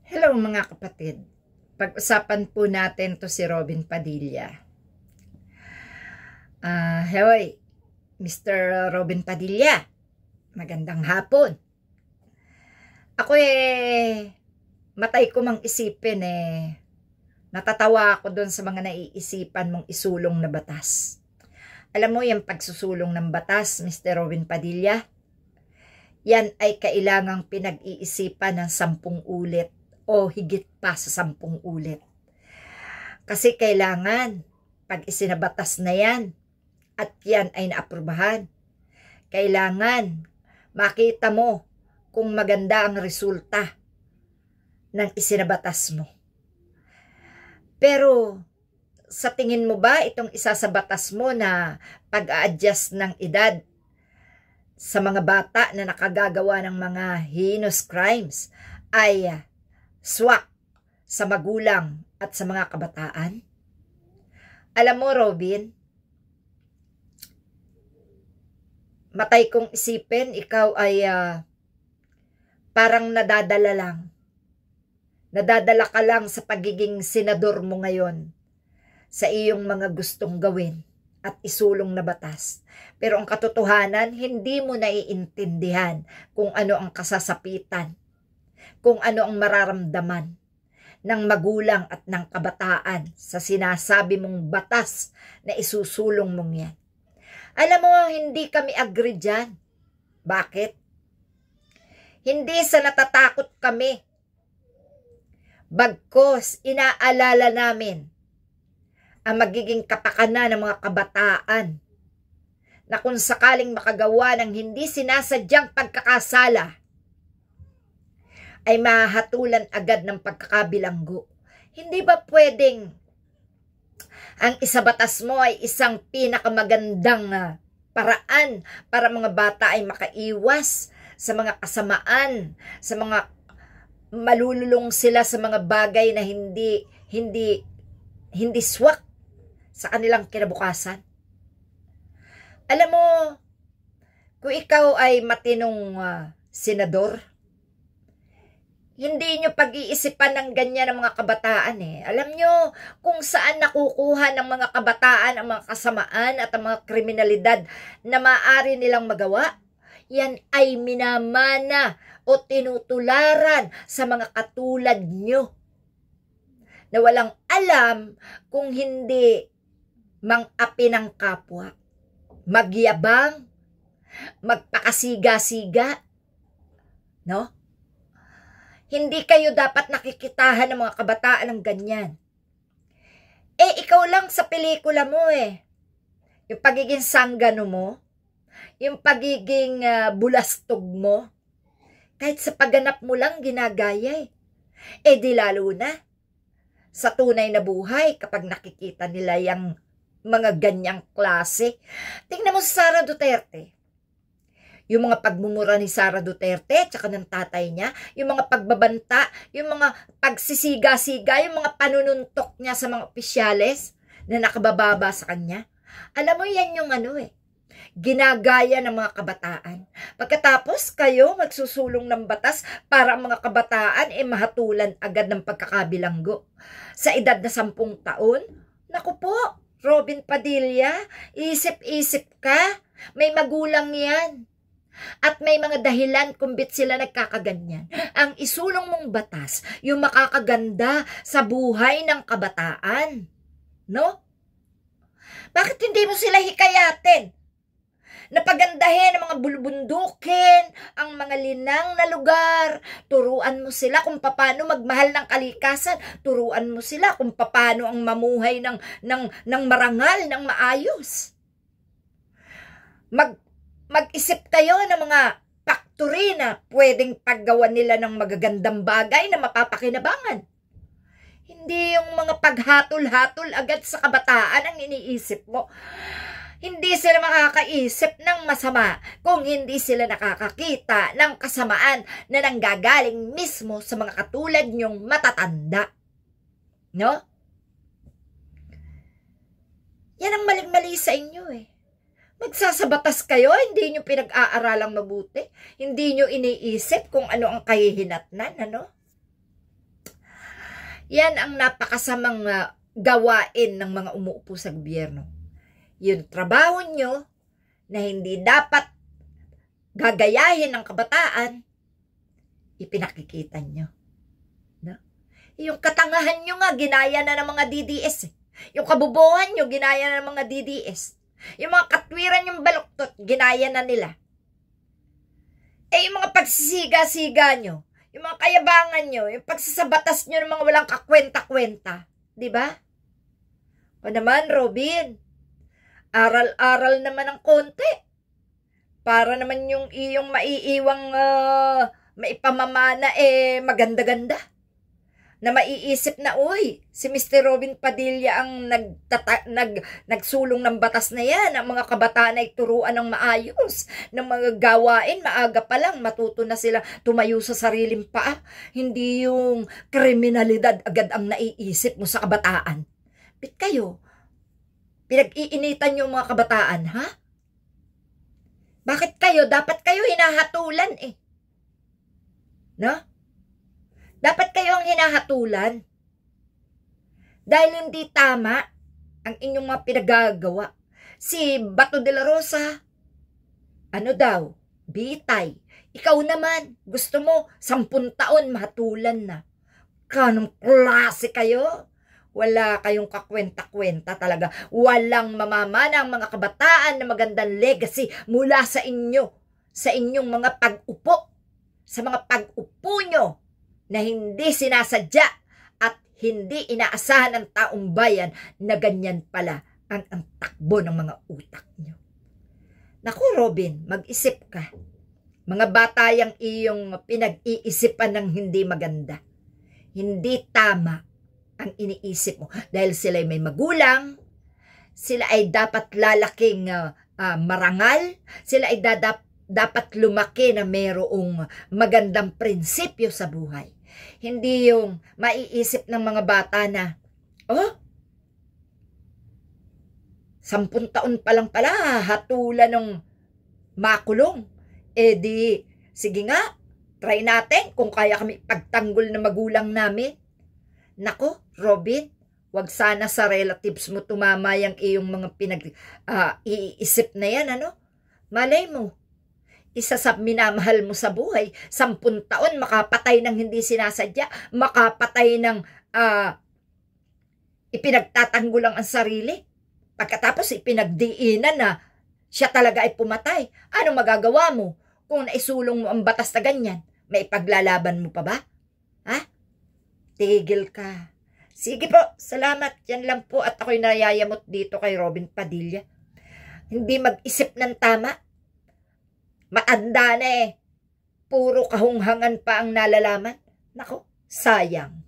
Hello mga kapatid. Pag-usapan po natin to si Robin Padilla. Hey, Mr. Robin Padilla. Magandang hapon. Ako matay ko mang isipin natatawa ako doon sa mga naiisipan mong isulong na batas. Alam mo yung pagsusulong ng batas, Mr. Robin Padilla? Yan ay kailangang pinag-iisipan ng 10 ulit o higit pa sa 10 ulit. Kasi kailangan, pag isinabatas na yan, at yan ay naaprubahan, kailangan makita mo kung maganda ang resulta ng isinabatas mo. Pero, sa tingin mo ba itong isa sa batas mo na pag-a-adjust ng edad sa mga bata na nakagagawa ng mga heinous crimes ay swak sa magulang at sa mga kabataan? Alam mo, Robin, matay kong isipin, ikaw ay parang nadadala lang. Nadadala ka lang sa pagiging senador mo ngayon sa iyong mga gustong gawin at isulong na batas. Pero ang katotohanan, hindi mo naiintindihan kung ano ang kasasapitan, kung ano ang mararamdaman ng magulang at ng kabataan sa sinasabi mong batas na isusulong mong yan. Alam mo, hindi kami agree dyan. Bakit? Hindi sa natatakot kami. Bagkos, inaalala namin ang magiging kapakanan ng mga kabataan na kung sakaling makagawa ng hindi sinasadyang pagkakasala, ay mahatulan agad ng pagkakabilanggo. Hindi ba pwedeng ang isabatas mo ay isang pinakamagandang paraan para mga bata ay makaiwas sa mga kasamaan, sa mga malululong sila sa mga bagay na hindi swak sa kanilang kinabukasan? Alam mo, kung ikaw ay matinong senador, hindi nyo pag-iisipan ng ganyan ang mga kabataan Alam nyo kung saan nakukuha ng mga kabataan ang mga kasamaan at ang mga kriminalidad na maaari nilang magawa? Yan ay minamana o tinutularan sa mga katulad nyo na walang alam kung hindi mang-api ng kapwa, magyabang, magpakasiga-siga, no? Hindi kayo dapat nakikitahan ng mga kabataan ng ganyan. Ikaw lang sa pelikula mo yung pagiging sanggano mo, yung pagiging bulastog mo, kahit sa pagganap mo lang ginagaya di lalo na sa tunay na buhay kapag nakikita nila yung mga ganyang klase. Tingnan mo si Sara Duterte. Yung mga pagmumura ni Sara Duterte at saka ng tatay niya, yung mga pagbabanta, yung mga pagsisiga-siga, yung mga panununtok niya sa mga opisyales na nakabababa sa kanya. Alam mo yan yung ginagaya ng mga kabataan. Pagkatapos kayo magsusulong ng batas para ang mga kabataan mahatulan agad ng pagkakabilanggo sa edad na 10 taon. Naku po, Robin Padilla, isip-isip ka, may magulang yan. At may mga dahilan kung bit sila nagkakaganyan. Ang isulong mong batas, yung makakaganda sa buhay ng kabataan. No? Bakit hindi mo sila hikayatin? Napagandahin ang mga bulubundukin, ang mga linang na lugar. Turuan mo sila kung paano magmahal ng kalikasan. Turuan mo sila kung paano ang mamuhay ng marangal, ng maayos. Mag-isip kayo ng mga factory na pwedeng paggawa nila ng magagandang bagay na mapapakinabangan. Hindi yung mga paghatol-hatol agad sa kabataan ang iniisip mo. Hindi sila makakaisip ng masama kung hindi sila nakakakita ng kasamaan na nanggagaling mismo sa mga katulad nyong matatanda. No? Yan ang maling-mali sa inyo Magsasabatas kayo, hindi nyo pinag-aaralang mabuti. Hindi nyo iniisip kung ano ang kahihinatnan, Yan ang napakasamang gawain ng mga umuupo sa gobyerno. Yung trabaho nyo na hindi dapat gagayahin ng kabataan, ipinakikita nyo. No? Yung katangahan nyo nga, ginaya na ng mga DDS. Yung kabubuhan nyo, ginaya na ng mga DDS. Yung mga katwiran yung baluktot, ginaya na nila. Yung mga pagsisiga-siga nyo, yung mga kayabangan nyo, yung pagsasabatas nyo ng mga walang kakwenta-kwenta. Diba? O naman, Robin, aral-aral naman ng konti. Para naman yung iyong maiiwang maipamamana maganda-ganda. Na maiisip na, uy, si Mr. Robin Padilla ang nagsulong ng batas na yan. Ang mga kabataan ay turuan ng maayos, ng mga gawain, maaga pa lang, matuto na sila tumayo sa sariling paa. Hindi yung kriminalidad agad ang naiisip mo sa kabataan. Bit kayo, pinag-iinitan yung mga kabataan, ha? Bakit kayo? Dapat kayo hinahatulan No? Dapat kayo ang hinahatulan. Dahil hindi tama ang inyong mga pinagagawa. Si Bato de la Rosa, bitay. Ikaw naman, gusto mo, 10 taon mahatulan na. Kanong klase kayo? Wala kayong kakwenta-kwenta talaga. Walang mamamana ang mga kabataan na magandang legacy mula sa inyo. Sa inyong mga pag-upo. Sa mga pag-upo nyo na hindi sinasadya at hindi inaasahan ng taong bayan na ganyan pala ang takbo ng mga utak nyo. Naku, Robin, mag-isip ka. Mga bata yang iyong pinag-iisipan ng hindi maganda. Hindi tama ang iniisip mo. Dahil sila ay may magulang, sila ay dapat lalaking marangal, sila ay dapat lumaki na mayroong magandang prinsipyo sa buhay. Hindi yung maiisip ng mga bata na, 10 taon pa lang pala, hatulan ng makulong. Sige nga, try natin kung kaya kami pagtanggol na magulang namin. Nako, Robin, wag sana sa relatives mo tumama yung iyong mga iisip na yan, Malay mo, isa sa minamahal mo sa buhay, 10 taon makapatay ng hindi sinasadya, makapatay ng ipinagtatanggol lang ang sarili. Pagkatapos ipinagdiinan na siya talaga ay pumatay. Ano magagawa mo kung naisulong mo ang batas na ganyan? May paglalaban mo pa ba? Ha? Tigil ka. Sige po, salamat. Yan lang po at ako'y nayayamot dito kay Robin Padilla. Hindi mag-isip ng tama. Matanda na Puro kahunghangan pa ang nalalaman. Nako, sayang.